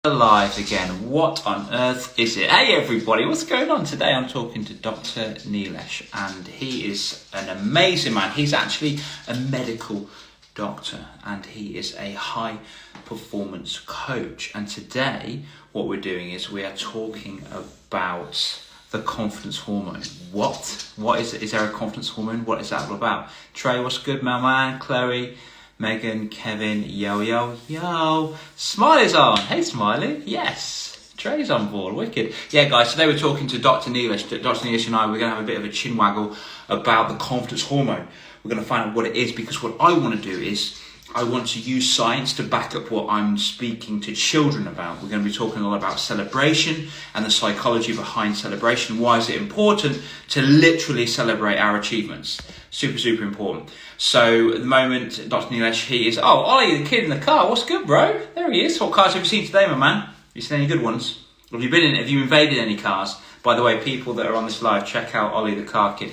Alive again. What on earth is it? Hey everybody, what's going on? Today I'm talking to Dr. Nilesh, and he is an amazing man. He's actually a medical doctor and he is a high performance coach. And today what we're doing is we are talking about the confidence hormone. What is it? Is there a confidence hormone? What is that all about? Trey, what's good, my man? Chloe, Megan, Kevin, yo. Smiley's on. Hey, Smiley. Yes. Trey's on board. Wicked. Yeah, guys, today we're talking to Dr. Nilesh. Dr. Nilesh and I, we're going to have a bit of a chin waggle about the confidence hormone. We're going to find out what it is, because what I want to do is I want to use science to back up what I'm speaking to children about. We're going to be talking a lot about celebration and the psychology behind celebration. Why is it important to literally celebrate our achievements? Super important. So at the moment, Dr. Nilesh, he is... Oh, Ollie, the kid in the car. What's good, bro? There he is. What cars have you seen today, my man? Have you seen any good ones? Have you invaded any cars? By the way, people that are on this live, check out Ollie, the car kid.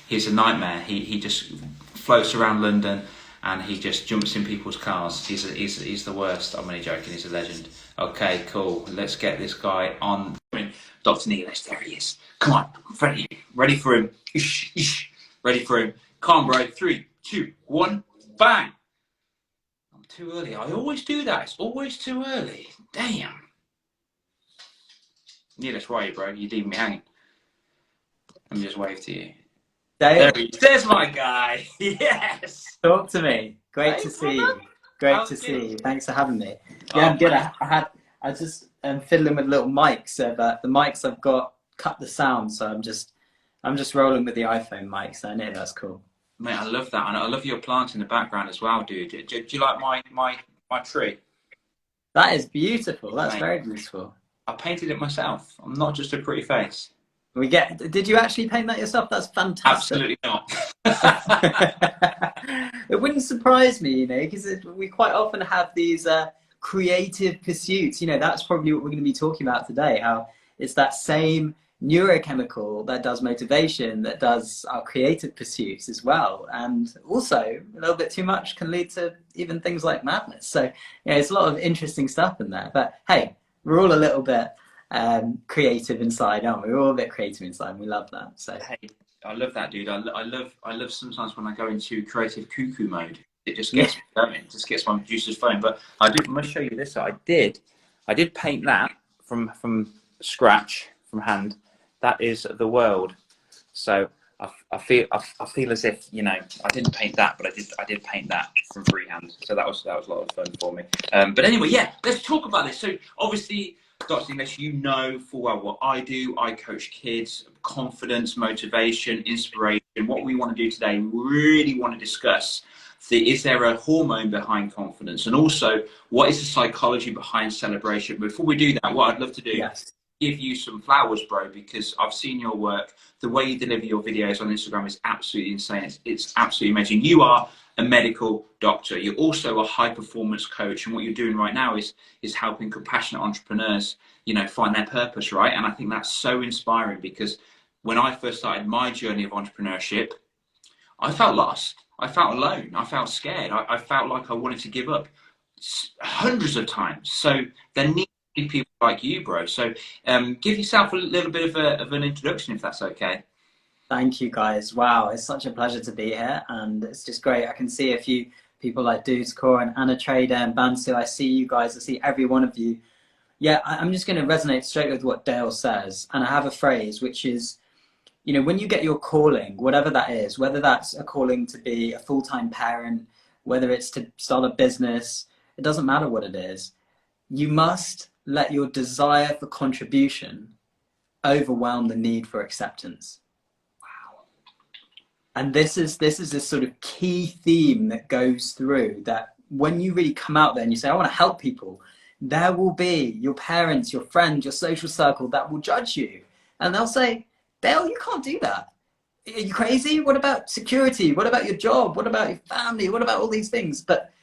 He's a nightmare. He just floats around London and he just jumps in people's cars. He's the worst. I'm only joking. He's a legend. Okay, cool. Let's get this guy on. Dr. Nilesh, there he is. Come on, I'm ready for him. Ready for him. Come on, bro. 3, 2, 1, bang. I'm too early. I always do that. It's always too early. Damn. Nilesh, where are you, bro? You're leaving me hanging. Let me just wave to you. There he is. There's my guy. Yes. Talk to me. Great to see you. Great to see you. Thanks for having me. Yeah, I'm good. I just am fiddling with little mics, but the mics I've got cut the sound, so I'm just rolling with the iPhone mic, so I know that's cool. Mate, I love that, and I love your plants in the background as well, dude. Do you like my tree? That is beautiful. That's very beautiful. I painted it myself. I'm not just a pretty face. Did you actually paint that yourself? That's fantastic. Absolutely not. It wouldn't surprise me, because we quite often have these creative pursuits. That's probably what we're going to be talking about today, how it's that same neurochemical that does motivation, that does our creative pursuits as well. And also, a little bit too much can lead to even things like madness. So, it's a lot of interesting stuff in there. But hey, we're all a little bit creative inside, aren't we? We're all a bit creative inside, and we love that. So hey, I love that, dude. I love sometimes when I go into creative cuckoo mode. It just gets me going. It just gets my producers phone. But I'm going to show you this. I did paint that from scratch, from hand. That is the world. So I feel as if I didn't paint that, but I did paint that from freehand. So that was a lot of fun for me. But anyway, yeah, let's talk about this. So obviously, Dr. Nilesh, you know full well what I do. I coach kids, confidence, motivation, inspiration. What we want to do today, we really want to discuss is there a hormone behind confidence, and also what is the psychology behind celebration. Before we do that, what I'd love to do is give you some flowers, bro, because I've seen your work. The way you deliver your videos on Instagram is absolutely insane. It's absolutely amazing. You are a medical doctor. You're also a high performance coach, and what you're doing right now is helping compassionate entrepreneurs, find their purpose, right? And I think that's so inspiring, because when I first started my journey of entrepreneurship, I felt lost. I felt alone. I felt scared. I felt like I wanted to give up hundreds of times. So there needs to be people like you, bro. So give yourself a little bit of an introduction, if that's okay. Thank you, guys. Wow, it's such a pleasure to be here, and it's just great. I can see a few people like Duzcore and Anna Trader and Bansu. I see you guys. I see every one of you. Yeah, I'm just going to resonate straight with what Dale says, and I have a phrase which is, when you get your calling, whatever that is, whether that's a calling to be a full-time parent, whether it's to start a business, it doesn't matter what it is. You must let your desire for contribution overwhelm the need for acceptance. And this is this sort of key theme that goes through, that when you really come out there and you say, I want to help people, there will be your parents, your friends, your social circle that will judge you. And they'll say, Dale, you can't do that. Are you crazy? What about security? What about your job? What about your family? What about all these things? But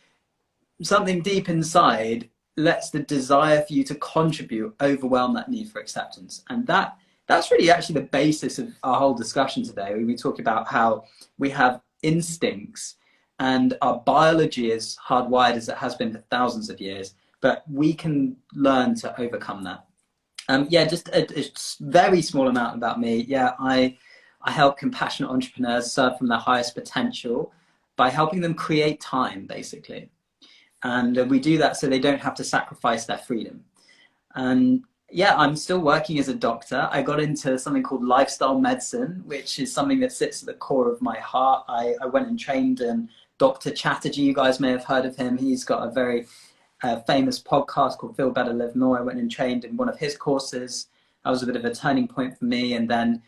something deep inside lets the desire for you to contribute overwhelm that need for acceptance. And that's really actually the basis of our whole discussion today. We talk about how we have instincts, and our biology is hardwired as it has been for thousands of years, but we can learn to overcome that. Yeah, just a very small amount about me. Yeah, I help compassionate entrepreneurs serve from their highest potential by helping them create time, basically. And we do that so they don't have to sacrifice their freedom. And yeah, I'm still working as a doctor. I got into something called lifestyle medicine, which is something that sits at the core of my heart. I went and trained in Dr. Chatterjee. You guys may have heard of him. He's got a very famous podcast called Feel Better, Live More. I went and trained in one of his courses. That was a bit of a turning point for me. And then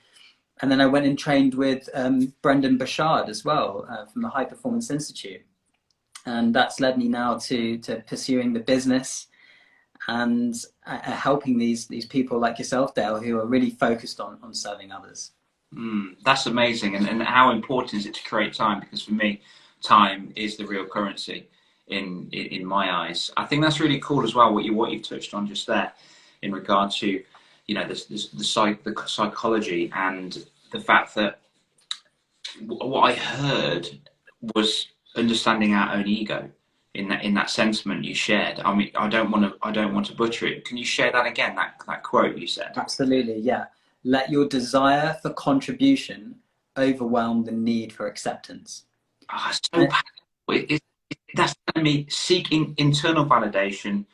I went and trained with Brendan Burchard as well from the High Performance Institute. And that's led me now to pursuing the business and helping these people like yourself, Dale, who are really focused on serving others. That's amazing. And how important is it to create time? Because for me, time is the real currency in my eyes. I think that's really cool as well, what you've touched on just there in regard to, you know, the psychology, and the fact that what I heard was understanding our own ego in that sentiment you shared. I mean, I don't want to butcher it. Can you share that again, that quote you said? Absolutely, yeah. Let your desire for contribution overwhelm the need for acceptance. So powerful. That's telling me seeking internal validation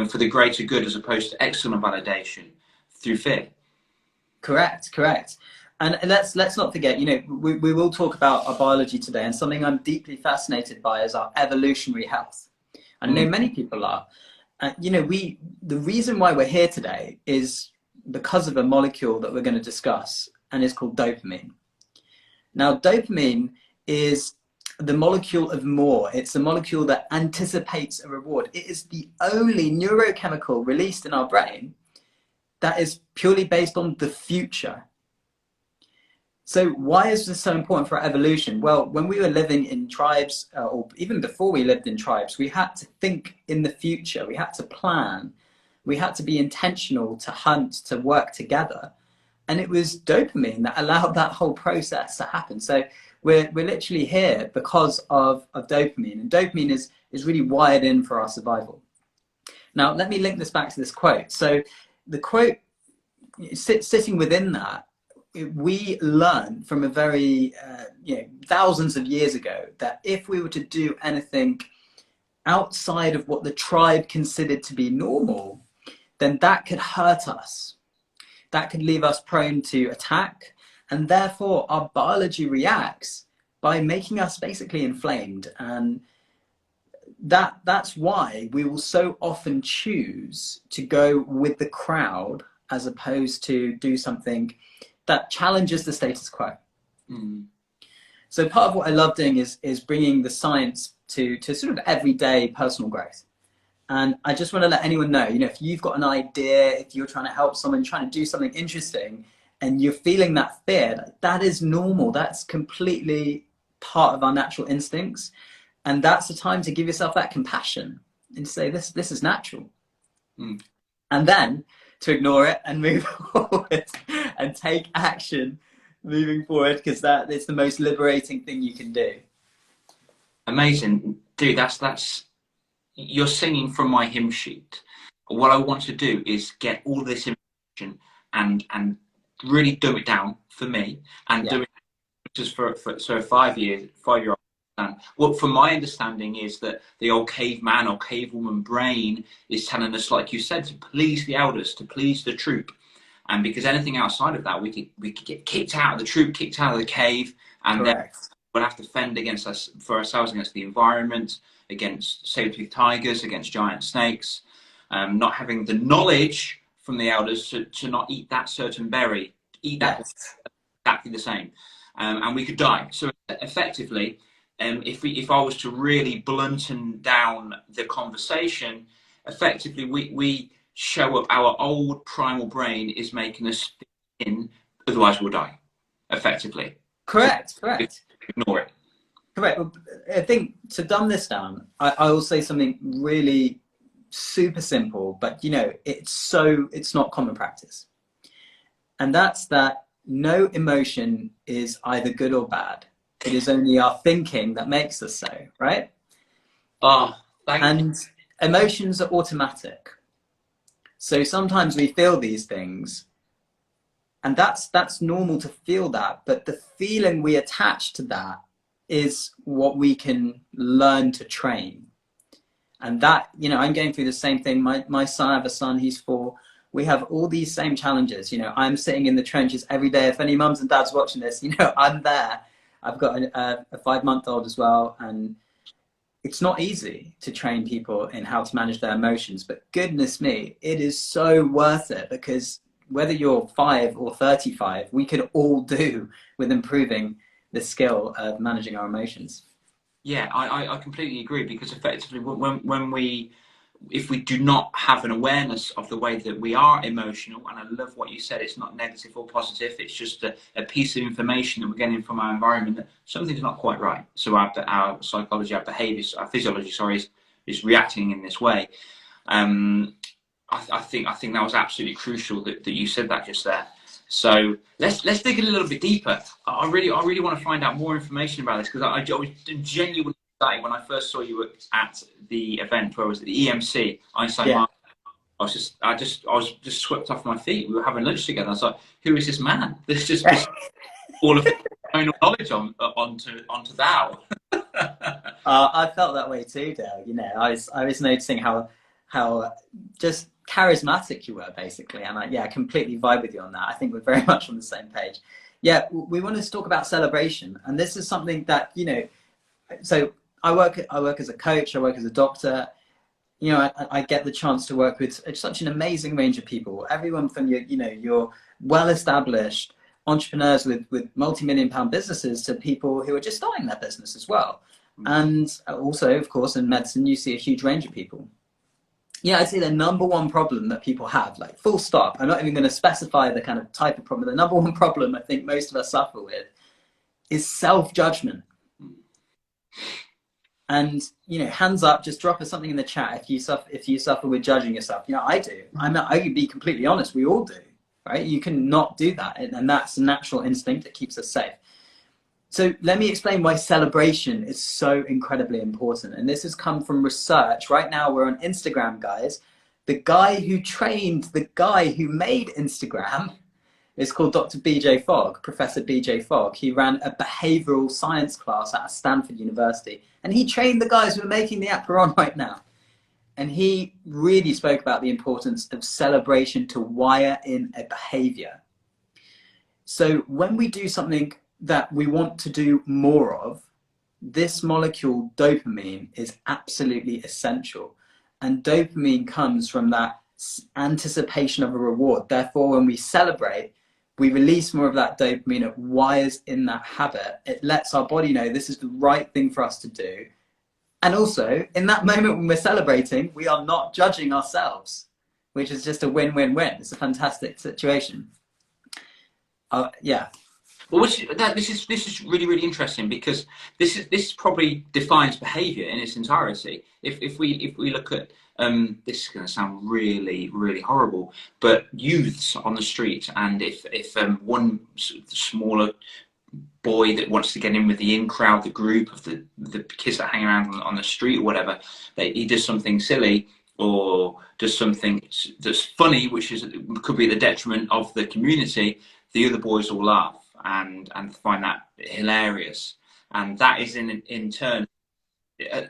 for the greater good as opposed to external validation through fear. Correct. And let's not forget, you know, we will talk about our biology today, and something I'm deeply fascinated by is our evolutionary health. I know many people are. You know, the reason why we're here today is because of a molecule that we're going to discuss, and it's called dopamine. Now, dopamine is the molecule of more. It's a molecule that anticipates a reward. It is the only neurochemical released in our brain that is purely based on the future. So why is this so important for our evolution? Well, when we were living in tribes, or even before we lived in tribes, we had to think in the future. We had to plan. We had to be intentional, to hunt, to work together. And it was dopamine that allowed that whole process to happen. So we're literally here because of dopamine. And dopamine is really wired in for our survival. Now, let me link this back to this quote. So the quote, sitting within that, we learned from a very, thousands of years ago, that if we were to do anything outside of what the tribe considered to be normal, then that could hurt us. That could leave us prone to attack. And therefore, our biology reacts by making us basically inflamed. And that's why we will so often choose to go with the crowd as opposed to do something that challenges the status quo. So part of what I love doing is bringing the science to sort of everyday personal growth. And I just want to let anyone know, you know, if you've got an idea, if you're trying to help someone, trying to do something interesting, and you're feeling that fear, that is normal. That's completely part of our natural instincts. And that's the time to give yourself that compassion and say, this is natural. And then to ignore it and move forward and take action moving forward, because that is the most liberating thing you can do. Amazing. Dude, that's you're singing from my hymn sheet. What I want to do is get all this information and really dumb it down for me, and do it just for so a 5-year-old. Well, from my understanding is that the old caveman or cavewoman brain is telling us, like you said, to please the elders, to please the troop. And because anything outside of that, we could get kicked out of the troop, kicked out of the cave, and then we'll have to fend for ourselves against the environment, against saber-toothed tigers, against giant snakes, not having the knowledge from the elders to not eat that certain berry, eat that exactly the same, and we could die. So effectively, if I was to really blunten down the conversation, effectively we show up, our old primal brain is making us in, otherwise we'll die, effectively. Correct. Ignore it. Correct. Well, I think to dumb this down, I will say something really super simple, but you know, it's not common practice. And that's that no emotion is either good or bad. It is only our thinking that makes us so, right? Oh, thank you. emotions are automatic. So sometimes we feel these things, and that's normal to feel that, but the feeling we attach to that is what we can learn to train. And that, you know, I'm going through the same thing. My son, I have a son, he's 4. We have all these same challenges. You know, I'm sitting in the trenches every day. If any mums and dads watching this, you know, I'm there. I've got a 5-month-old as well, and it's not easy to train people in how to manage their emotions, but goodness me, it is so worth it, because whether you're 5 or 35, we could all do with improving the skill of managing our emotions. Yeah, I completely agree, because effectively if we do not have an awareness of the way that we are emotional, and I love what you said, it's not negative or positive, it's just a piece of information that we're getting from our environment that something's not quite right. So our psychology, our behaviours, our physiology, sorry, is reacting in this way. I think that was absolutely crucial that you said that just there. So let's dig a little bit deeper. I really want to find out more information about this, because I was genuinely excited when I first saw you at the event. Where was it? The EMC Einstein. Yeah. I was just swept off my feet. We were having lunch together. I was like, who is this man? This just all of his own knowledge onto thou. I felt that way too, Dale. You know, I was noticing how just charismatic you were, basically, and I completely vibe with you on that. I think we're very much on the same page. Yeah, we want to talk about celebration, and this is something that, you know. So I work as a coach. I work as a doctor. You know, I get the chance to work with such an amazing range of people. Everyone from your well-established entrepreneurs with multi-million-pound businesses to people who are just starting their business as well. And also, of course, in medicine, you see a huge range of people. Yeah, I'd say the number one problem that people have, like full stop, I'm not even going to specify the kind of type of problem. The number one problem I think most of us suffer with is self-judgment. And, you know, hands up, just drop us something in the chat if you suffer with judging yourself. You know, I do. I can be completely honest. We all do, right? You can not do that. And that's a natural instinct that keeps us safe. So let me explain why celebration is so incredibly important. And this has come from research. Right now we're on Instagram, guys. The guy who made Instagram is called Dr. BJ Fogg, Professor BJ Fogg. He ran a behavioral science class at Stanford University, and he trained the guys who are making the app we're on right now. And he really spoke about the importance of celebration to wire in a behavior. So when we do something that we want to do more of, this molecule dopamine is absolutely essential. And dopamine comes from that anticipation of a reward. Therefore, when we celebrate, we release more of that dopamine. It wires in that habit. It lets our body know this is the right thing for us to do. And also, in that moment when we're celebrating, we are not judging ourselves, which is just a win-win-win. It's a fantastic situation. Yeah. Well, this is really, really interesting, because this probably defines behaviour in its entirety. If we look at this is going to sound really, really horrible, but youths on the street, and if one smaller boy that wants to get in with the in crowd, the group of the kids that hang around on the street or whatever, he does something silly or does something that's funny, which could be at the detriment of the community, the other boys will laugh and find that hilarious, and that is in turn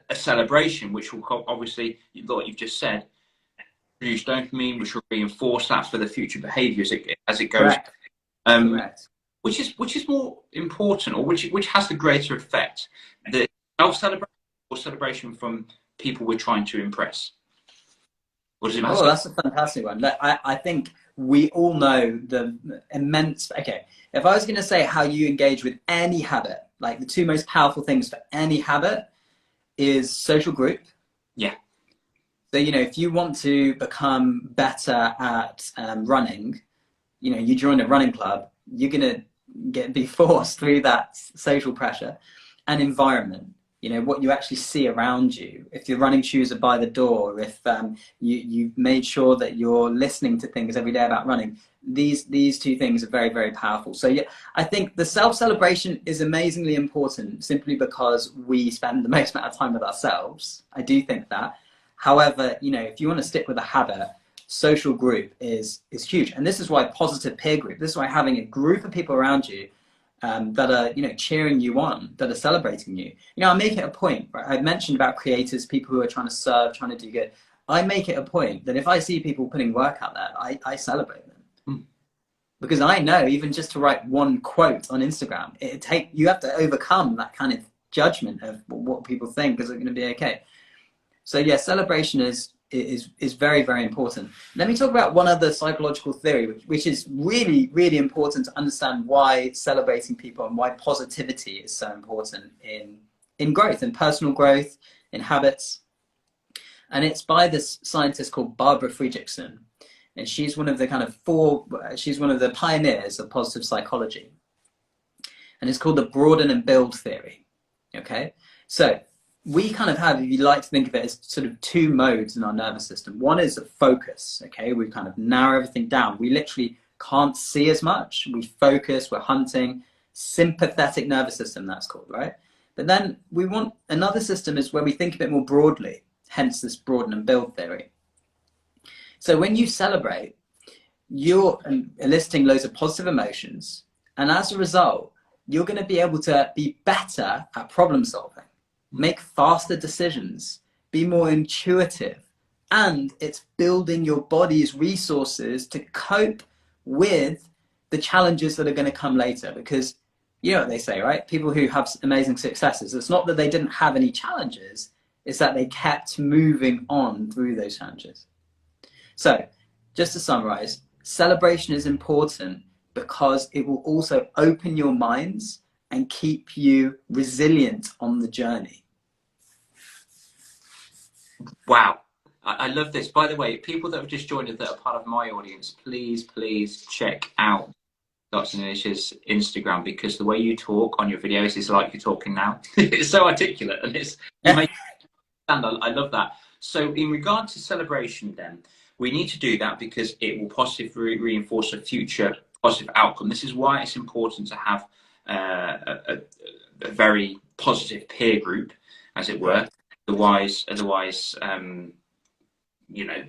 a celebration, which will obviously, like you've just said, produce dopamine, which will reinforce that for the future behaviours as it goes. Correct. Correct. Which is more important, or which has the greater effect, the self-celebration or celebration from people we're trying to impress? What does it matter? Oh, that's a fantastic one. I think we all know the immense. Okay, if I was going to say how you engage with any habit, like the two most powerful things for any habit is social group. Yeah. So, you know, if you want to become better at running, you know, you join a running club, you're going to be forced through that social pressure. And environment, you know, what you actually see around you. If your running shoes are by the door, if you've made sure that you're listening to things every day about running, these two things are very, very powerful. So yeah, I think the self-celebration is amazingly important, simply because we spend the most amount of time with ourselves. I do think that. However, you know, if you want to stick with a habit, social group is huge. And this is why positive peer group, this is why having a group of people around you that are, you know, cheering you on, that are celebrating you. You know, I make it a point, right? I mentioned about creators, people who are trying to serve, trying to do good. I make it a point that if I see people putting work out there, I celebrate them. Because I know even just to write one quote on Instagram, you have to overcome that kind of judgment of what people think. Is it going to be okay? So yeah, celebration is very, very important. Let me talk about one other psychological theory, which is really, really important to understand why celebrating people and why positivity is so important in growth, in personal growth, in habits. And it's by this scientist called Barbara Fredrickson. And she's one of the she's one of the pioneers of positive psychology. And it's called the broaden and build theory. Okay? So we kind of have, if you like to think of it, as sort of two modes in our nervous system. One is a focus, okay? We kind of narrow everything down. We literally can't see as much. We focus, we're hunting. Sympathetic nervous system, that's called, right? But then we want another system is where we think a bit more broadly, hence this broaden and build theory. So when you celebrate, you're eliciting loads of positive emotions. And as a result, you're going to be able to be better at problem solving, make faster decisions, be more intuitive. And it's building your body's resources to cope with the challenges that are going to come later. Because you know what they say, right? People who have amazing successes, it's not that they didn't have any challenges, it's that they kept moving on through those challenges. So, just to summarize, celebration is important because it will also open your minds and keep you resilient on the journey. Wow. I love this. By the way, people that have just joined us that are part of my audience, please check out Dr. Neelesh's Instagram, because the way you talk on your videos is like you're talking now. It's so articulate and you make stand. I love that. So in regard to celebration then, we need to do that because it will positively reinforce a future positive outcome. This is why it's important to have a very positive peer group, as it were. Otherwise, you know,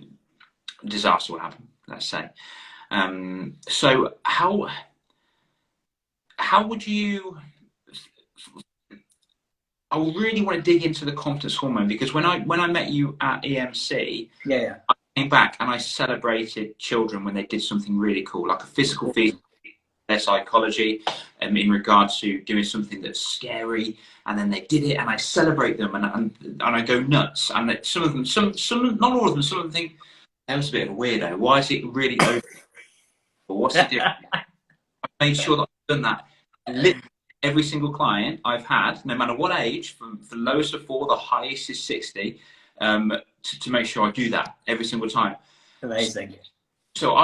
disaster will happen, let's say. So how would you... I really want to dig into the confidence hormone, because when I met you at EMC, I came back and I celebrated children when they did something really cool, like a physical feat, their psychology, in regard to doing something that's scary, and then they did it, and I celebrate them, and I go nuts. And some of them, not all of them, some of them think, that was a bit of a weirdo. Why is it really over? What's the difference? I've made sure that I've done that. Literally every single client I've had, no matter what age, from the lowest of 4, the highest is 60, to make sure I do that every single time. Amazing. So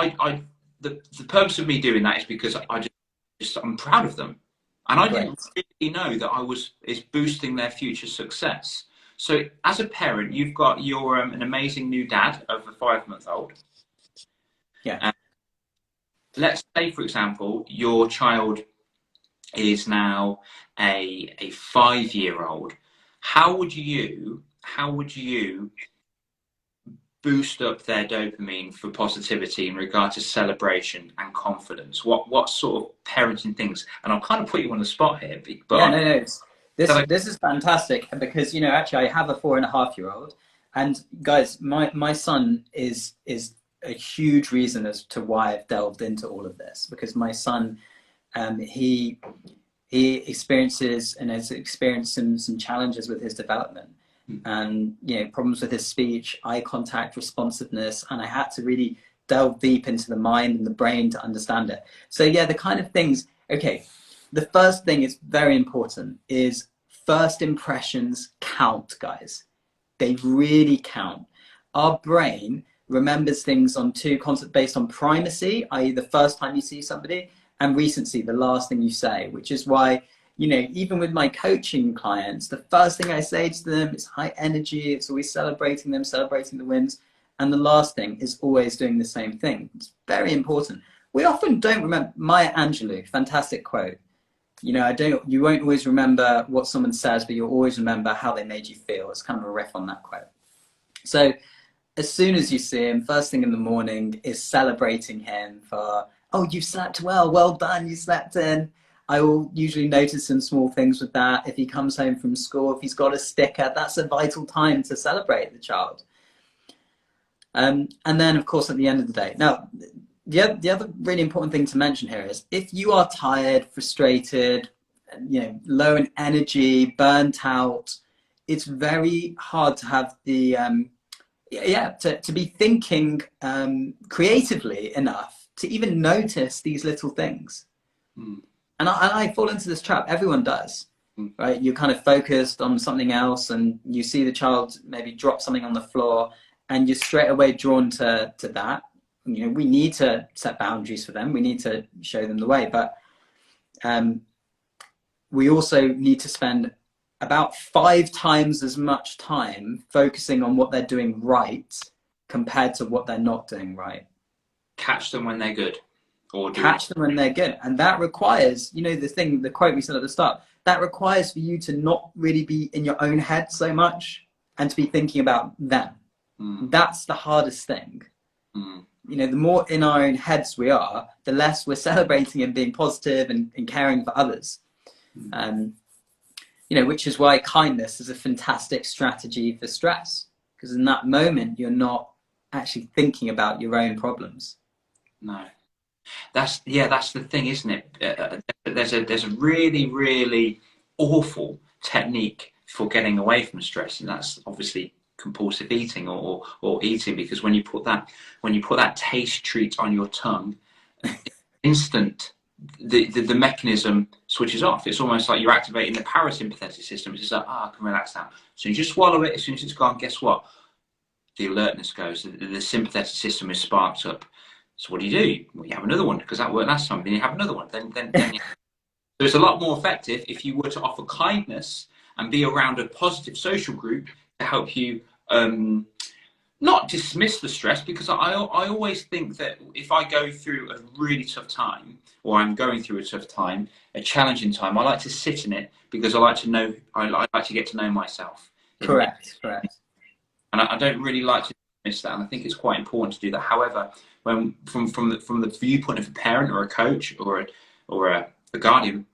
the purpose of me doing that is because I'm proud of them, and I didn't really know that it's boosting their future success. So as a parent, you've got an amazing new dad of a 5-month-old. Yeah. Let's say, for example, your child is now a 5-year-old. How would you boost up their dopamine for positivity in regard to celebration and confidence? What sort of parenting things? And I'll kind of put you on the spot here, but yeah, no. This is fantastic, because you know, actually I have a 4.5-year-old, and guys, my son is a huge reason as to why I've delved into all of this, because my son, he experiences and has experienced some challenges with his development, and you know, problems with his speech, eye contact, responsiveness, and I had to really delve deep into the mind and the brain to understand it. So yeah, the kind of things, okay, the first thing is very important, is first impressions count, guys. They really count. Our brain remembers things on two concepts based on primacy, i.e. the first time you see somebody, and recency, the last thing you say, which is why, you know, even with my coaching clients, the first thing I say to them is high energy. It's always celebrating them, celebrating the wins. And the last thing is always doing the same thing. It's very important. We often don't remember. Maya Angelou, fantastic quote. You know, you won't always remember what someone says, but you'll always remember how they made you feel. It's kind of a riff on that quote. So as soon as you see him, first thing in the morning is celebrating him for, oh, you slept well done, you slept in. I will usually notice some small things with that. If he comes home from school, if he's got a sticker, that's a vital time to celebrate the child. And then, of course, at the end of the day. Now, the other really important thing to mention here is if you are tired, frustrated, low in energy, burnt out, it's very hard to have the to be thinking creatively enough to even notice these little things. And I fall into this trap. Everyone does, right? You're kind of focused on something else, and you see the child maybe drop something on the floor, and you're straight away drawn to that. We need to set boundaries for them. We need to show them the way, but we also need to spend about 5 times as much time focusing on what they're doing right compared to what they're not doing right. Catch them when they're good. Or catch them when they're good. And that requires, the quote we said at the start, that requires for you to not really be in your own head so much and to be thinking about them. That's the hardest thing. The more in our own heads we are, the less we're celebrating and being positive and caring for others. Which is why kindness is a fantastic strategy for stress, because in that moment you're not actually thinking about your own problems. No, that's the thing, isn't it? There's a really, really awful technique for getting away from stress, and that's obviously compulsive eating or eating, because when you put that taste treat on your tongue, instant the mechanism switches off. It's almost like you're activating the parasympathetic system. It's just like, I can relax now. So you just swallow it. As soon as it's gone, guess what? The alertness goes. The sympathetic system is sparked up. So what do? Well, you have another one, because that worked last time. Then you have another one. Then you... So it's a lot more effective if you were to offer kindness and be around a positive social group to help you not dismiss the stress, because I always think that if I go through a really tough time, or I'm going through a tough time, a challenging time, I like to sit in it, because I like to get to know myself. Correct. And I don't really like to dismiss that, and I think it's quite important to do that. However, when from the viewpoint of a parent or a coach or a guardian,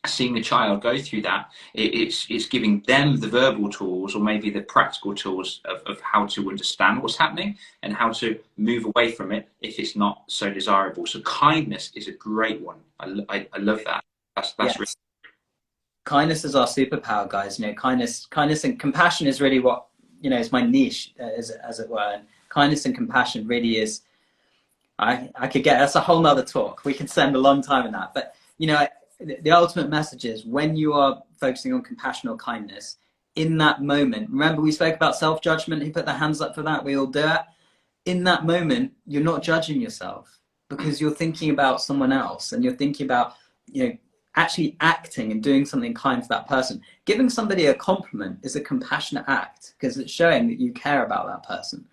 seeing the child go through that, it's giving them the verbal tools, or maybe the practical tools of how to understand what's happening and how to move away from it if it's not so desirable. So kindness is a great one. I love that. That's yes. Really... Kindness is our superpower, guys. Kindness and compassion is really what is my niche, as it were. And kindness and compassion really is. I could get, that's a whole nother talk. We could spend a long time on that, but the ultimate message is, when you are focusing on compassion or kindness, in that moment, remember we spoke about self-judgment, who put their hands up for that, we all do it. In that moment, you're not judging yourself, because you're thinking about someone else, and you're thinking about, actually acting and doing something kind for that person. Giving somebody a compliment is a compassionate act, because it's showing that you care about that person.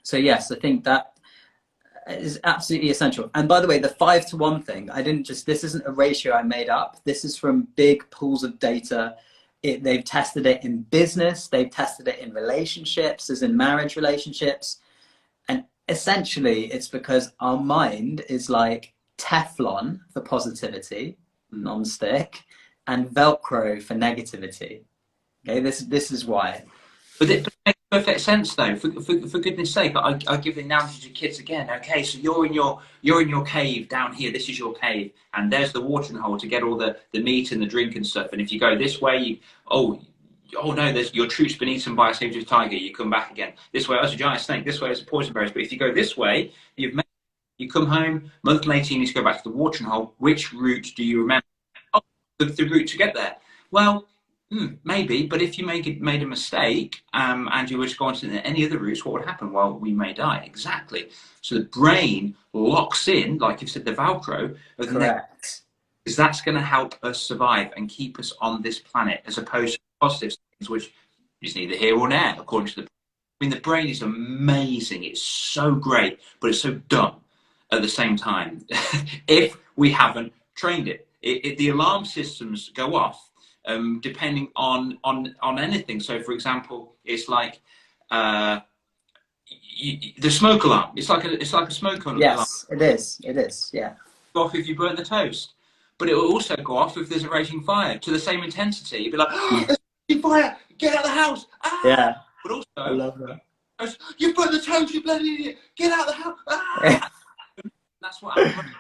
So yes, I think that is absolutely essential. And by the way, the 5-to-1 thing, this isn't a ratio I made up. This is from big pools of data. They've tested it in business. They've tested it in relationships, as in marriage relationships. And essentially, it's because our mind is like Teflon for positivity, non-stick, and Velcro for negativity. Okay, this is why. But it makes perfect sense, though. For goodness' sake, I give the analogy to kids again. Okay, so you're in your cave down here. This is your cave, and there's the watering hole to get all the meat and the drink and stuff. And if you go this way, oh no, your troop's been eaten by a saber-toothed tiger. You come back again. This way, there's a giant snake. This way, there's a poison berries. But if you go this way, you come home. A month later, you need to go back to the watering hole. Which route do you remember? Oh, the route to get there. Well. Maybe, but if you made a mistake and you were to go on to any other routes, what would happen? Well, we may die. Exactly. So the brain locks in, like you've said, the Velcro. Correct. Because that's going to help us survive and keep us on this planet, as opposed to positive things, which is neither here or there, according to the... I mean, the brain is amazing. It's so great, but it's so dumb at the same time if we haven't trained it. The alarm systems go off depending on anything. So, for example, it's like the smoke alarm. It's like a smoke alarm. Yes, it is. It is. Yeah. Go off if you burn the toast, but it will also go off if there's a raging fire to the same intensity. You'd be like, oh, there's a raging fire! Get out of the house! Ah! Yeah. But I also, love that. you burnt the toast, you bloody idiot! Get out of the house! Ah! That's what I'm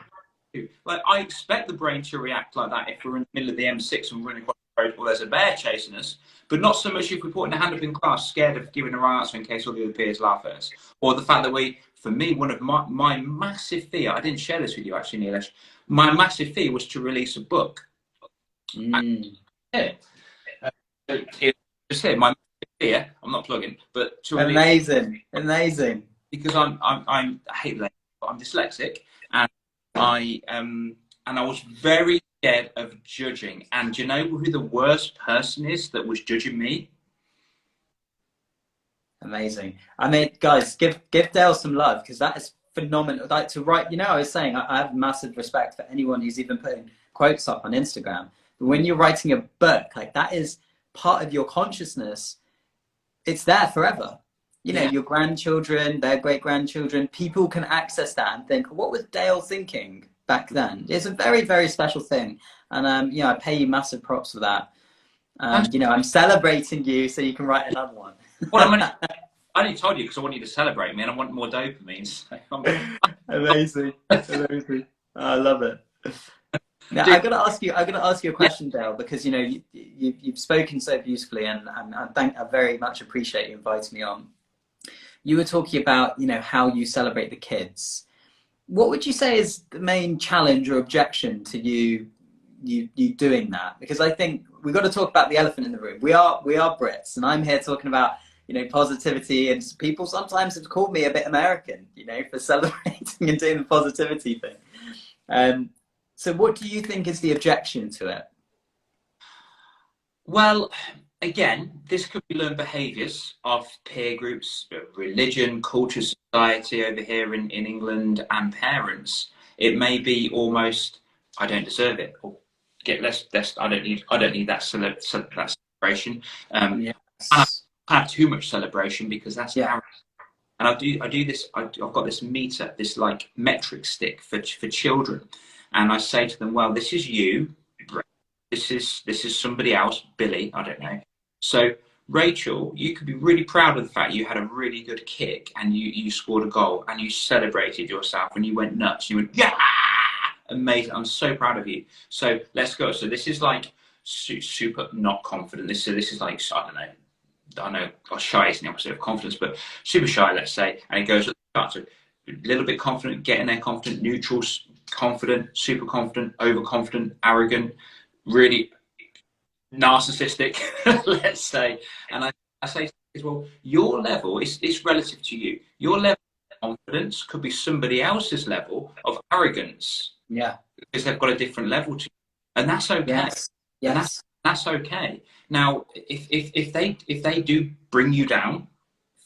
do. Like, I expect the brain to react like that if we're in the middle of the M6 and we're running across the road or there's a bear chasing us, but not so much if we're putting a hand up in class, scared of giving the right answer in case all the other peers laugh at us. Or the fact that for me, one of my massive fear, I didn't share this with you actually, Nilesh, my massive fear was to release a book. It's just here, my massive fear, I'm not plugging, but to release. Amazing. Because I hate language, but I'm dyslexic, and I was very scared of judging. And do you know who the worst person is that was judging me? Amazing. I mean, guys, give Dale some love, because that is phenomenal. Like, to write, I was saying, I have massive respect for anyone who's even putting quotes up on Instagram. But when you're writing a book, like, that is part of your consciousness. It's there forever. Your grandchildren, their great-grandchildren, people can access that and think, what was Dale thinking back then? It's a very, very special thing. And, I pay you massive props for that. I'm celebrating you so you can write another one. Well, I only told you because I want you to celebrate me and I want more dopamine. So Amazing. I love it. Now, I'm gonna ask you a question, Dale, because you've spoken so beautifully, and I very much appreciate you inviting me on. You were talking about how you celebrate the kids. What would you say is the main challenge or objection to you doing that? Because I think we've got to talk about the elephant in the room. We are Brits, and I'm here talking about positivity, and people sometimes have called me a bit American, for celebrating and doing the positivity thing. So what do you think is the objection to it? Well, again, this could be learned behaviours of peer groups, religion, culture, society over here in England, and parents. It may be almost, I don't deserve it, or get less. I don't need that celebration. Yes. I have too much celebration because that's arrogant. And I do this. I've got this meter, this like metric stick for children, and I say to them, well, this is you. This is somebody else, Billy, I don't know. So, Rachel, you could be really proud of the fact you had a really good kick and you scored a goal and you celebrated yourself and you went nuts. You went, yeah, amazing. I'm so proud of you. So, let's go. So, this is like super not confident. This is like, I know, shy is the opposite of confidence, but super shy, let's say. And it goes at the start. So, a little bit confident, getting there confident, neutral, confident, super confident, overconfident, arrogant, really narcissistic, let's say. And I say, well, your level is relative to you. Your level of confidence could be somebody else's level of arrogance. Yeah. Because they've got a different level to you. And that's okay. Yes. And that's okay. Now, if they do bring you down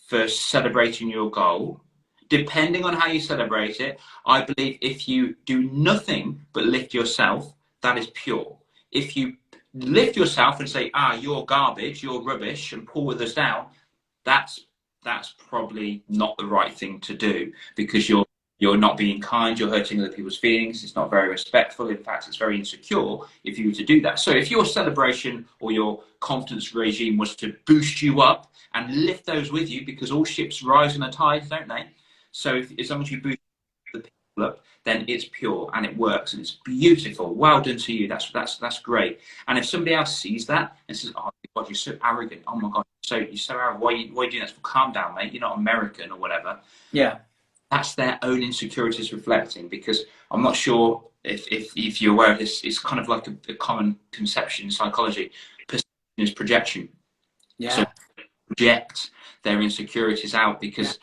for celebrating your goal, depending on how you celebrate it, I believe if you do nothing but lift yourself, that is pure. If you lift yourself and say, you're garbage, you're rubbish, and pull others down, that's probably not the right thing to do, because you're not being kind, you're hurting other people's feelings, it's not very respectful, in fact, it's very insecure if you were to do that. So if your celebration or your confidence regime was to boost you up and lift those with you, because all ships rise in a tide, don't they? So as long as you boost the people up, then it's pure and it works and it's beautiful. Well done to you. That's great. And if somebody else sees that and says, "Oh God, you're so arrogant. Oh my God, you're so arrogant. Why are you doing that?" Well, calm down, mate. You're not American or whatever. Yeah. That's their own insecurities reflecting, because I'm not sure if you're aware of this. It's kind of like a common conception in psychology. Perception is projection. Yeah. So project their insecurities out because.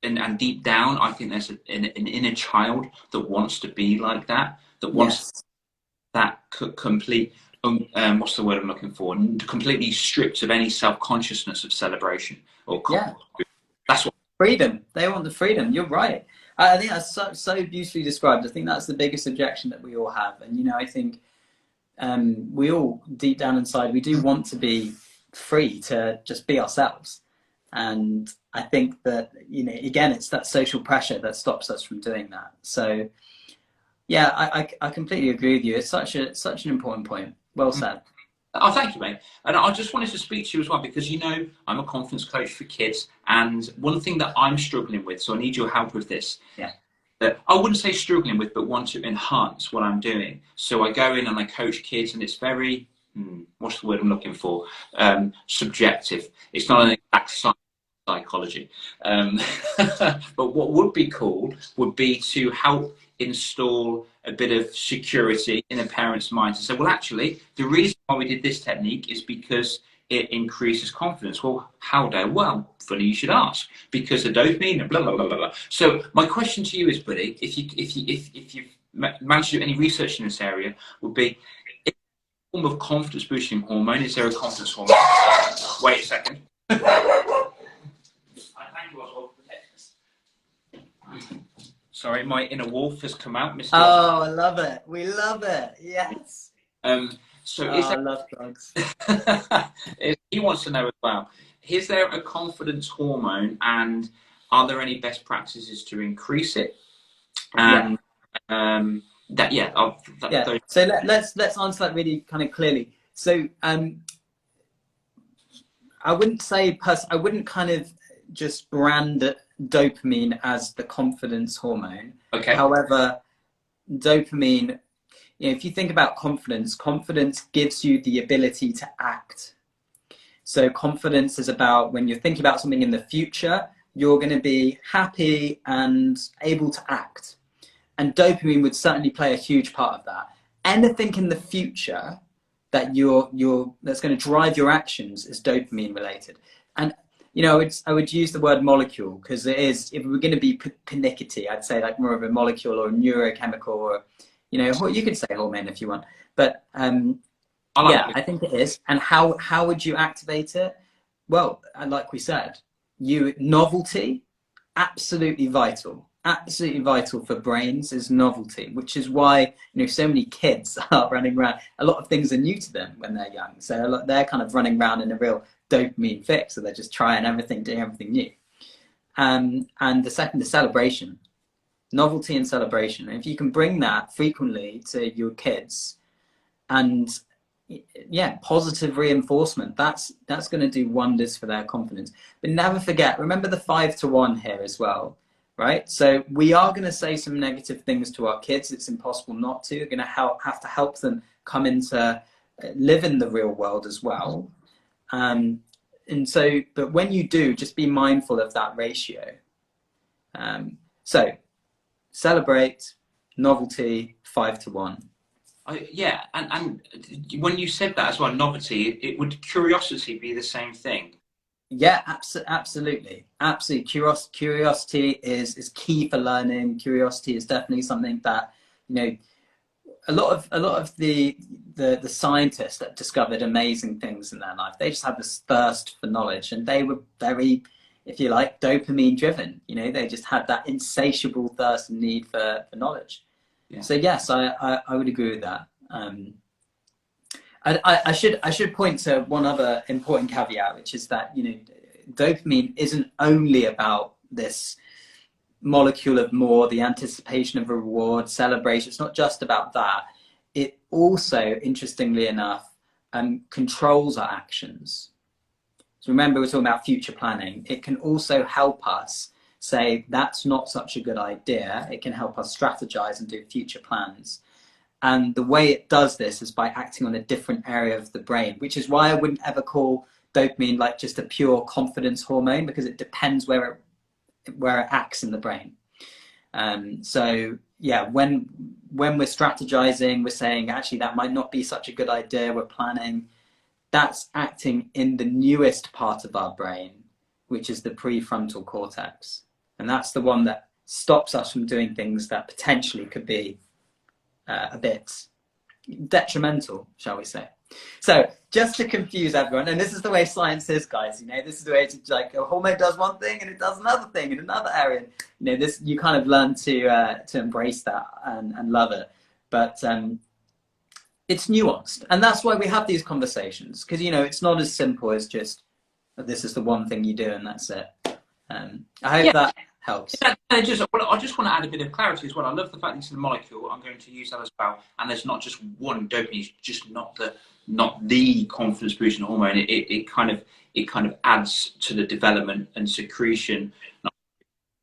And deep down, I think there's an inner child that wants to be like that, that wants that complete, what's the word I'm looking for? Completely stripped of any self-consciousness of celebration. That's what. Freedom. They want the freedom. You're right. I think that's so beautifully described. I think that's the biggest objection that we all have. And, I think we all deep down inside, we do want to be free to just be ourselves. And I think that, again, it's that social pressure that stops us from doing that. So yeah, I completely agree with you. It's such an important point. Well said. Oh, thank you, mate. And I just wanted to speak to you as well because, I'm a confidence coach for kids. And one thing that I'm struggling with, so I need your help with this. Yeah. That I wouldn't say struggling with, but want to enhance what I'm doing. So I go in and I coach kids and it's very, what's the word I'm looking for? Subjective. It's not an exact science. Psychology. But what would be cool would be to help install a bit of security in a parent's mind to say, well, actually, the reason why we did this technique is because it increases confidence. Well, how do? Well, funny you should ask, because the dopamine and blah blah blah blah blah. So my question to you is, buddy, if you've managed to do any research in this area, would be a form of confidence boosting hormone. Is there a confidence hormone? Wait a second. Sorry, my inner wolf has come out, Mr. Oh, I love it. We love it. Yes. So I love drugs. He wants to know as well, is there a confidence hormone and are there any best practices to increase it? And So let's answer that really kind of clearly. So I wouldn't kind of just brand dopamine as the confidence hormone. Okay. However, dopamine, if you think about confidence gives you the ability to act. So confidence is about when you're thinking about something in the future, you're going to be happy and able to act. And dopamine would certainly play a huge part of that. Anything in the future that that's going to drive your actions is dopamine related. And I would use the word molecule because it is, if we're going to be pernickety, I'd say like more of a molecule or a neurochemical or, you could say hormone if you want. But I think it is. And how would you activate it? Well, like we said, novelty, absolutely vital. Absolutely vital for brains is novelty, which is why so many kids are running around. A lot of things are new to them when they're young, so they're kind of running around in a real dopamine fix. So they're just trying everything, doing everything new. And the second is celebration, novelty and celebration. And if you can bring that frequently to your kids, and positive reinforcement, that's going to do wonders for their confidence. But never forget, remember the 5-to-1 here as well. Right, so we are going to say some negative things to our kids. It's impossible not to. We're going to have to help them come into live in the real world as well. And so, but when you do, just be mindful of that ratio. So, celebrate, novelty, 5-to-1. And when you said that as well, novelty, would curiosity be the same thing? Yeah, absolutely. Curiosity is key for learning. Curiosity is definitely something that, a lot of the scientists that discovered amazing things in their life, they just had this thirst for knowledge, and they were very, if you like, dopamine driven. They just had that insatiable thirst and need for knowledge. Yeah. So yes, I would agree with that. I should point to one other important caveat, which is that dopamine isn't only about this molecule of more, the anticipation of a reward, celebration. It's not just about that. It also, interestingly enough, controls our actions. So remember, we're talking about future planning. It can also help us say that's not such a good idea. It can help us strategize and do future plans. And the way it does this is by acting on a different area of the brain, which is why I wouldn't ever call dopamine like just a pure confidence hormone, because it depends where it acts in the brain. So yeah, when we're strategizing, we're saying actually that might not be such a good idea, we're planning, that's acting in the newest part of our brain, which is the prefrontal cortex. And that's the one that stops us from doing things that potentially could be a bit detrimental, shall we say. So just to confuse everyone, and this is the way science is, guys, this is the way it's like a hormone does one thing and it does another thing in another area. This, you kind of learn to embrace that and love it. But It's nuanced, and that's why we have these conversations, because it's not as simple as just this is the one thing you do and that's it. I hope Yeah. that helps. Yeah, I just want to add a bit of clarity as well. I love the fact that it's a molecule. I'm going to use that as well. And there's not just one dopamine. It's just not the confidence boosting hormone. It kind of adds to the development and secretion.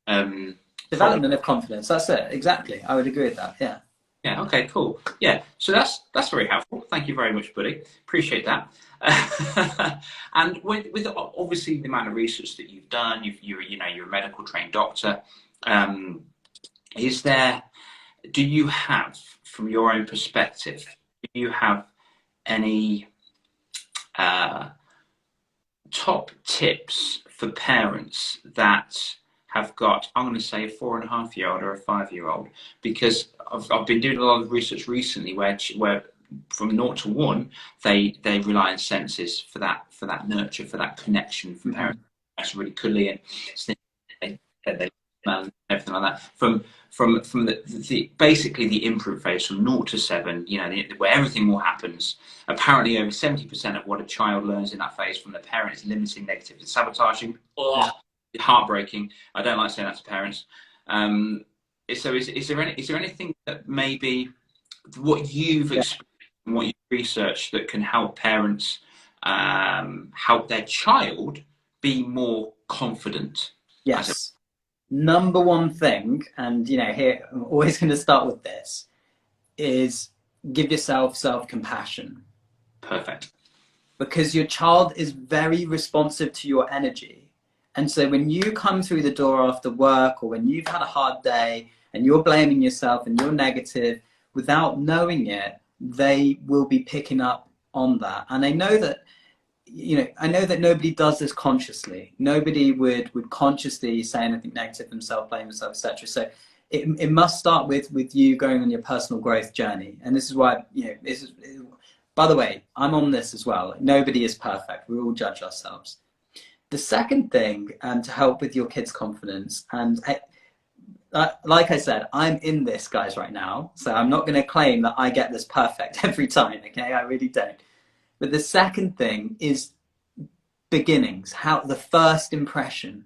From Development of confidence. That's it. Exactly. I would agree with that. Yeah. Yeah. Okay. Cool. Yeah. So that's very helpful. Thank you very much, buddy. Appreciate that. And with obviously the amount of research that you've done, you're a medical trained doctor. Um, is there? Do you have, from your own perspective, do you have any top tips for parents that have got, I'm going to say, a 4.5-year-old or a 5-year-old? Because I've been doing a lot of research recently where from 0 to 1 they rely on senses for that nurture, for that connection from parents. That's really cuddly and they smell and everything like that. From the basically the imprint phase from 0 to 7, where everything all happens. Apparently, over 70% of what a child learns in that phase from their parents is limiting, negative, and sabotaging. Oh, heartbreaking. I don't like saying that to parents. So, is there anything that maybe what you've experienced and what you've researched that can help parents help their child be more confident? Yes. Number one thing, and here I'm always going to start with this, is give yourself self-compassion. Perfect. Because your child is very responsive to your energy. And so when you come through the door after work, or when you've had a hard day and you're blaming yourself and you're negative, without knowing it, they will be picking up on that. And I know that nobody does this consciously. Nobody would consciously say anything negative themselves, blame themselves, etc. So it must start with you going on your personal growth journey. And this is why, by the way, I'm on this as well. Nobody is perfect. We all judge ourselves. The second thing to help with your kids' confidence, and like I said, I'm in this, guys, right now. So I'm not going to claim that I get this perfect every time, okay? I really don't. But the second thing is beginnings, the first impression,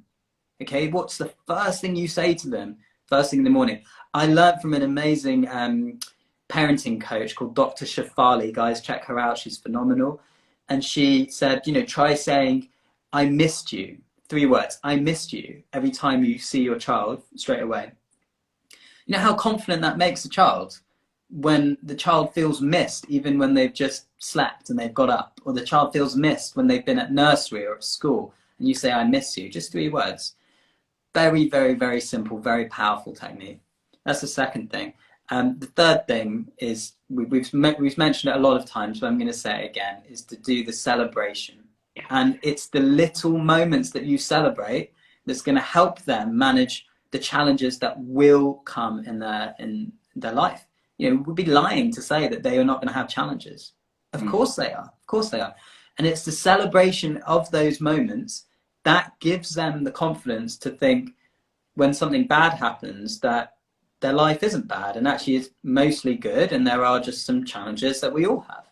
okay? What's the first thing you say to them first thing in the morning? I learned from an amazing parenting coach called Dr. Shafali. Guys, check her out. She's phenomenal. And she said, try saying, I missed you. 3 words, I missed you, every time you see your child straight away. You know how confident that makes a child? When the child feels missed, even when they've just slept and they've got up, or the child feels missed when they've been at nursery or at school, and you say, I miss you, just 3 words. Very, very, very simple, very powerful technique. That's the second thing. The third thing is, we've mentioned it a lot of times, but I'm going to say it again, is to do the celebration. And it's the little moments that you celebrate that's going to help them manage the challenges that will come in their life. We'd be lying to say that they are not going to have challenges. Of course they are. Of course they are. And it's the celebration of those moments that gives them the confidence to think when something bad happens that their life isn't bad and actually it's mostly good, and there are just some challenges that we all have.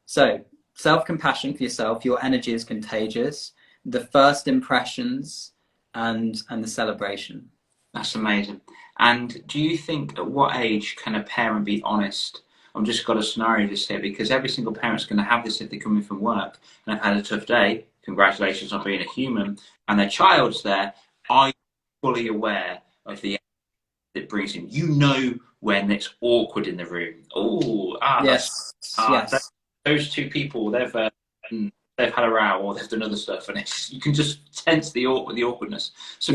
So self-compassion for yourself, your energy is contagious, the first impressions, and the celebration. That's amazing. And do you think at what age can a parent be honest? I've just got a scenario just here, because every single parent's going to have this if they come in from work and have had a tough day. Congratulations on being a human. And their child's there. Are you fully aware of the it brings in? When it's awkward in the room. Yes. Those 2 people, they've had a row or they've done other stuff, and you can just tense the awkwardness. So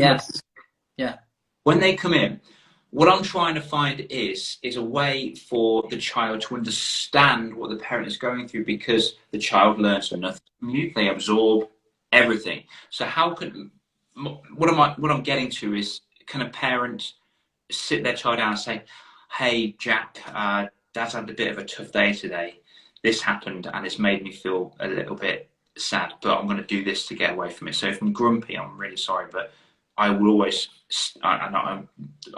when they come in, what I'm trying to find is a way for the child to understand what the parent is going through, because the child learns nothing from you. They absorb everything. So what I'm getting to is, can a parent sit their child down and say, hey, Jack, Dad's had a bit of a tough day today. This happened and it's made me feel a little bit sad, but I'm going to do this to get away from it. So if I'm grumpy, I'm really sorry, but I will always, I'm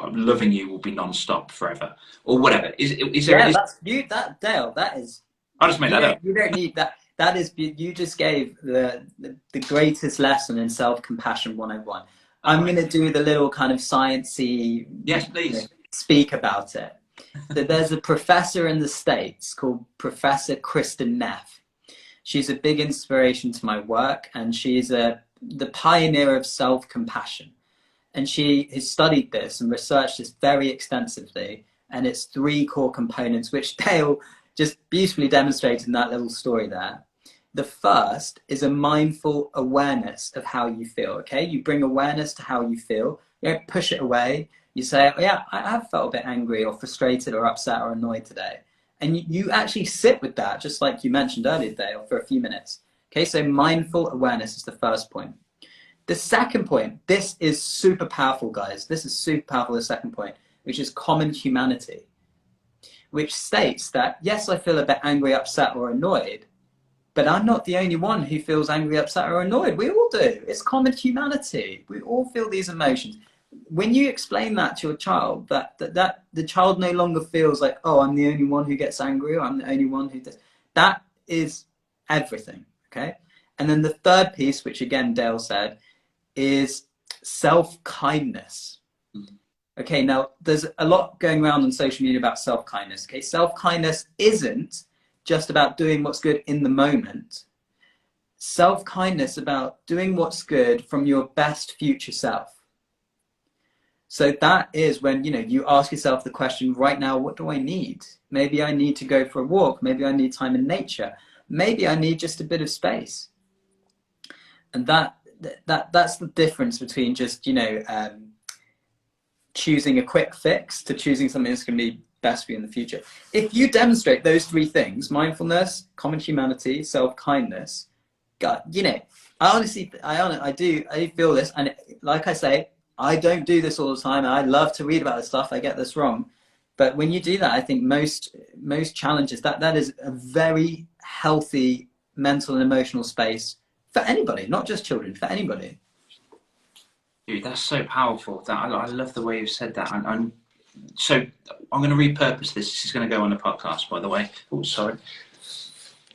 loving you will be non-stop forever, or whatever. Is there? Yeah, that's you. That Dale. That is. I just made that up. You don't need that. That is. You just gave the greatest lesson in self-compassion 101. I'm going to do the little kind of sciencey. Yes, please. Speak about it. So there's a professor in the States called Professor Kristen Neff. She's a big inspiration to my work, and she's the pioneer of self-compassion. And she has studied this and researched this very extensively, and it's 3 core components, which Dale just beautifully demonstrated in that little story there. The first is a mindful awareness of how you feel, okay? You bring awareness to how you feel. You don't push it away. You say, oh, yeah, I have felt a bit angry or frustrated or upset or annoyed today. And you actually sit with that, just like you mentioned earlier, Dale, for a few minutes. Okay, so mindful awareness is the first point. The second point, this is super powerful, guys. This is super powerful, the second point, which is common humanity, which states that, yes, I feel a bit angry, upset, or annoyed, but I'm not the only one who feels angry, upset, or annoyed. We all do. It's common humanity. We all feel these emotions. When you explain that to your child, that the child no longer feels like, oh, I'm the only one who gets angry, or I'm the only one who does. That is everything, okay? And then the third piece, which again Dale said, is self-kindness. Okay, now there's a lot going around on social media about self-kindness. Okay, self-kindness isn't just about doing what's good in the moment. Self-kindness about doing what's good from your best future self. So that is when, you know, you ask yourself the question, right now, what do I need? Maybe I need to go for a walk. Maybe I need time in nature. Maybe I need just a bit of space. And that's the difference between just, you know, choosing a quick fix to choosing something that's going to be best for you in the future. If you demonstrate those 3 things, mindfulness, common humanity, self-kindness, God, you know, I do feel this. And like I say, I don't do this all the time. I love to read about this stuff. I get this wrong. But when you do that, I think most challenges, that is a very healthy mental and emotional space for anybody, not just children, for anybody. Dude, that's so powerful. I love the way you said that. So I'm going to repurpose this. This is going to go on the podcast, by the way. Oh, sorry.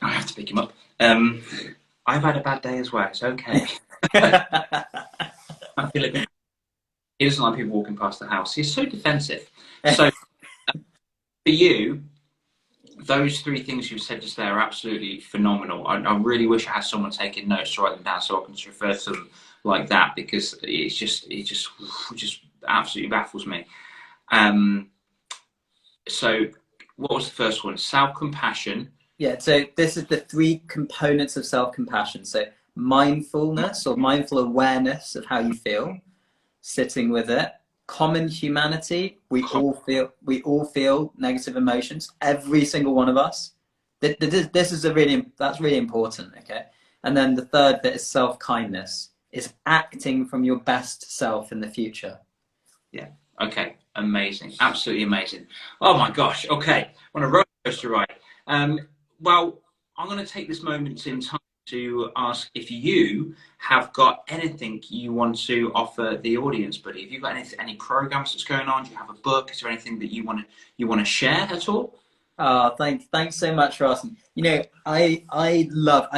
I have to pick him up. I've had a bad day as well. It's okay. I feel like he doesn't like people walking past the house. He's so defensive. So for you, those 3 things you've said just there are absolutely phenomenal. I really wish I had someone taking notes to write them down so I can just refer to them like that, because it just absolutely baffles me. So what was the first one? Self-compassion. Yeah, so this is the 3 components of self-compassion. So mindfulness or mindful awareness of how you feel, sitting with it. Common humanity. We all feel negative emotions. Every single one of us. This is that's really important. Okay, and then the third bit is self-kindness. Is acting from your best self in the future. Yeah. Okay. Amazing. Absolutely amazing. Oh my gosh. Okay. On a roller coaster ride. Well, I'm going to take this moment in time to ask if you have got anything you want to offer the audience, buddy. Have you got any programs that's going on? Do you have a book? Is there anything that you want to share at all? Thanks so much for asking. You know, I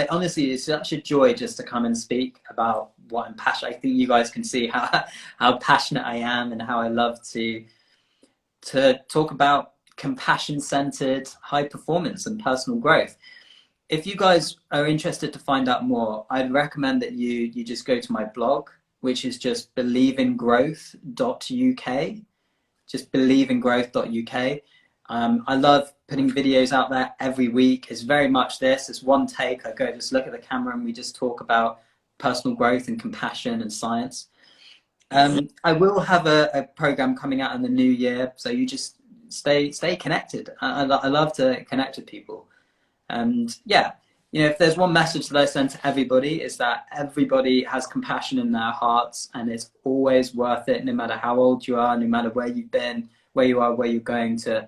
honestly, it's such a joy just to come and speak about what I'm passionate. I think you guys can see how passionate I am and how I love to talk about compassion-centered high performance and personal growth. If you guys are interested to find out more, I'd recommend that you just go to my blog, which is just believingrowth.uk. Just believingrowth.uk. I love putting videos out there every week. It's very much this. It's one take. I go just look at the camera and we just talk about personal growth and compassion and science. I will have a program coming out in the new year, so you just stay connected. I love to connect with people. And yeah, you know, if there's one message that I send to everybody, is that everybody has compassion in their hearts, and it's always worth it, no matter how old you are, no matter where you've been, where you are, where you're going, to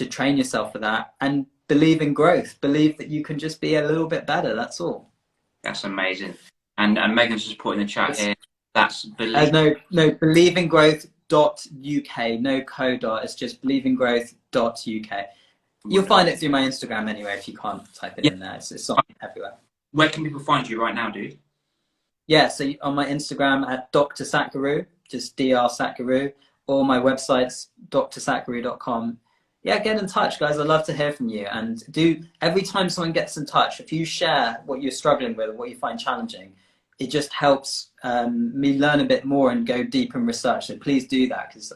train yourself for that. And believe in growth. Believe that you can just be a little bit better. That's all. That's amazing. And Megan's just put in the chat here. That's believe. No, believingrowth.uk. .uk, no co dot. It's just believingrowth.uk. You'll find it through my Instagram anyway if you can't type it in there. It's on everywhere. Where can people find you right now, dude? Yeah, so on my Instagram at Dr. Satguru, just Dr. Satguru, or my website's drsatguru.com. Yeah, get in touch, guys. I'd love to hear from you. And every time someone gets in touch, if you share what you're struggling with, what you find challenging, it just helps me learn a bit more and go deeper in research. So please do that, because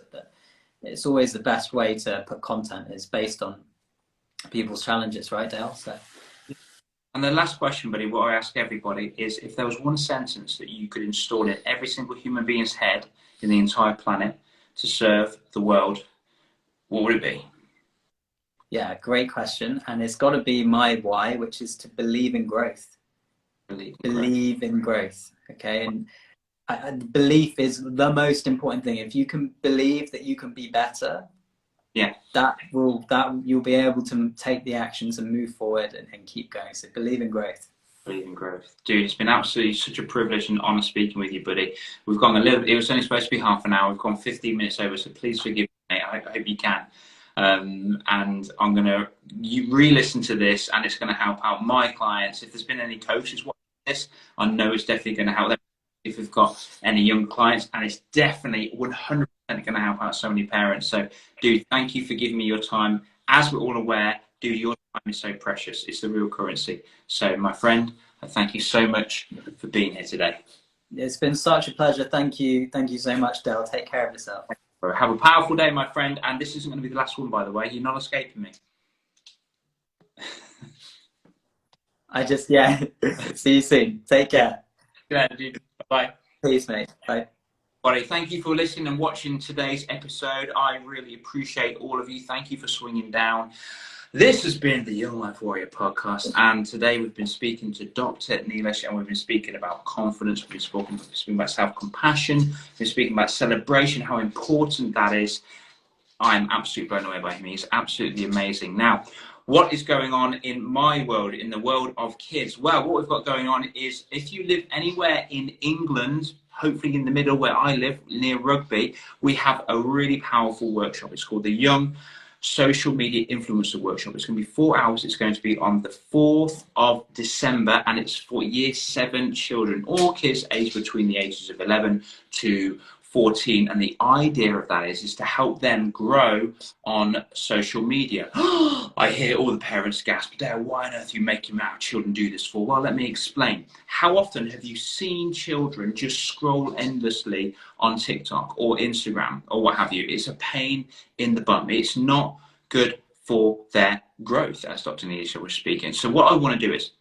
it's always the best way to put content is based on people's challenges, right, Dale? So. And the last question, buddy, what I ask everybody is, if there was one sentence that you could install in every single human being's head in the entire planet to serve the world, what would it be? Yeah, great question. And it's got to be my why, which is to believe in growth. Believe in growth. Okay. And belief is the most important thing. If you can believe that you can be better, yeah, that you'll be able to take the actions and move forward and keep going. So believe in growth. Believe in growth. Dude, it's been absolutely such a privilege and honour speaking with you, buddy. We've gone it was only supposed to be half an hour. We've gone 15 minutes over, so please forgive me, mate. I hope you can. And I'm going to re-listen to this, and it's going to help out my clients. If there's been any coaches watching this, I know it's definitely going to help them. If we've got any young clients, and it's definitely 100% going to help out so many parents. So, dude, thank you for giving me your time. As we're all aware, dude, your time is so precious. It's the real currency. So, my friend, I thank you so much for being here today. It's been such a pleasure. Thank you so much, Dale. Take care of yourself. Have a powerful day, my friend. And this isn't going to be the last one, by the way. You're not escaping me. See you soon. Take care. Yeah, dude. Bye. Peace, mate. Bye. Buddy, thank you for listening and watching today's episode. I really appreciate all of you. Thank you for swinging down. This has been the Young Life Warrior podcast, and today we've been speaking to Dr. Nilesh, and we've been speaking about confidence, we've been speaking about self-compassion, we've been speaking about celebration, how important that is. I'm absolutely blown away by him. He's absolutely amazing. Now, what is going on in my world, in the world of kids? Well, what we've got going on is, if you live anywhere in England, hopefully in the middle where I live, near Rugby, we have a really powerful workshop. It's called the Young Social Media Influencer Workshop. It's going to be 4 hours. It's going to be on the 4th of December, and it's for Year 7 children, all kids aged between the ages of 11 to 14, and the idea of that is to help them grow on social media. I hear all the parents gasp, Dale, why on earth are you making our children do this for? Well, let me explain. How often have you seen children just scroll endlessly on TikTok or Instagram or what have you? It's a pain in the bum. It's not good for their growth, as Dr. Nilesh was speaking. So what I want to do is,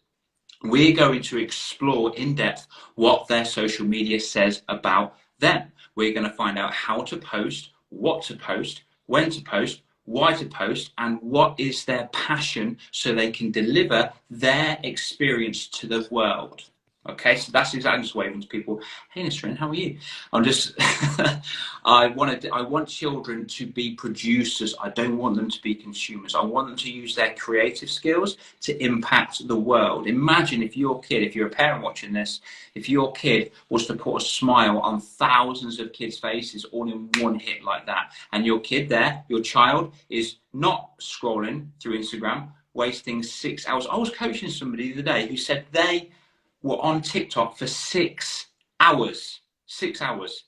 we're going to explore in depth what their social media says about them. We're going to find out how to post, what to post, when to post, why to post, and what is their passion, so they can deliver their experience to the world. Okay, so that's exactly just waving to people. Hey, Nasrin, how are you? I'm just, I want children to be producers. I don't want them to be consumers. I want them to use their creative skills to impact the world. Imagine if your kid, if you're a parent watching this, if your kid was to put a smile on thousands of kids' faces all in one hit like that, and your kid there, your child, is not scrolling through Instagram, wasting 6 hours. I was coaching somebody the other day who said they were on TikTok for 6 hours. 6 hours.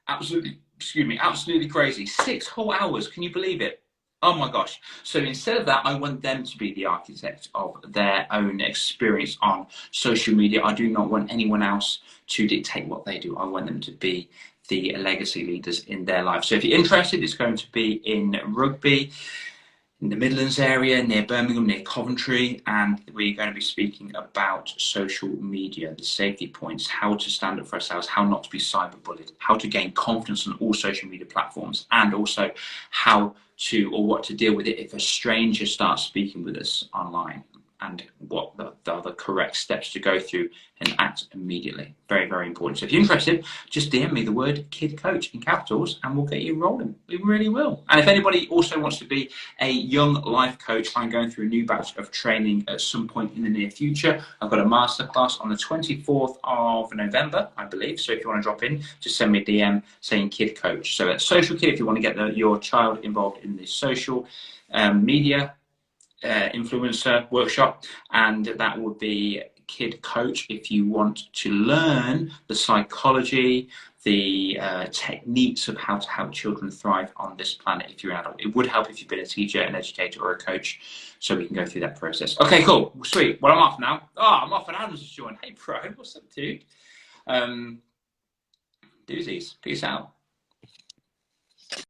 Absolutely crazy. 6 whole hours. Can you believe it? Oh my gosh. So instead of that, I want them to be the architect of their own experience on social media. I do not want anyone else to dictate what they do. I want them to be the legacy leaders in their life. So if you're interested, it's going to be in Rugby, in the Midlands area, near Birmingham, near Coventry, and we're going to be speaking about social media, the safety points, how to stand up for ourselves, how not to be cyberbullied, how to gain confidence on all social media platforms, and also how to, or what to deal with it if a stranger starts speaking with us online. and what are the correct steps to go through and act immediately. Very, very important. So if you're interested, just DM me the word Kid Coach in capitals and we'll get you rolling. We really will. And if anybody also wants to be a young life coach, I'm going through a new batch of training at some point in the near future. I've got a masterclass on the 24th of November, I believe. So if you want to drop in, just send me a DM saying Kid Coach. So at Social Kid, if you want to get your child involved in the social media influencer workshop, and that would be Kid Coach if you want to learn the psychology, the techniques of how to help children thrive on this planet if you're an adult. It would help if you've been a teacher, an educator, or a coach, so we can go through that process. Okay, cool, sweet. Well, I'm off now. I'm off, and Adam's just joined. Hey, bro, what's up, dude? Doozies. Peace out.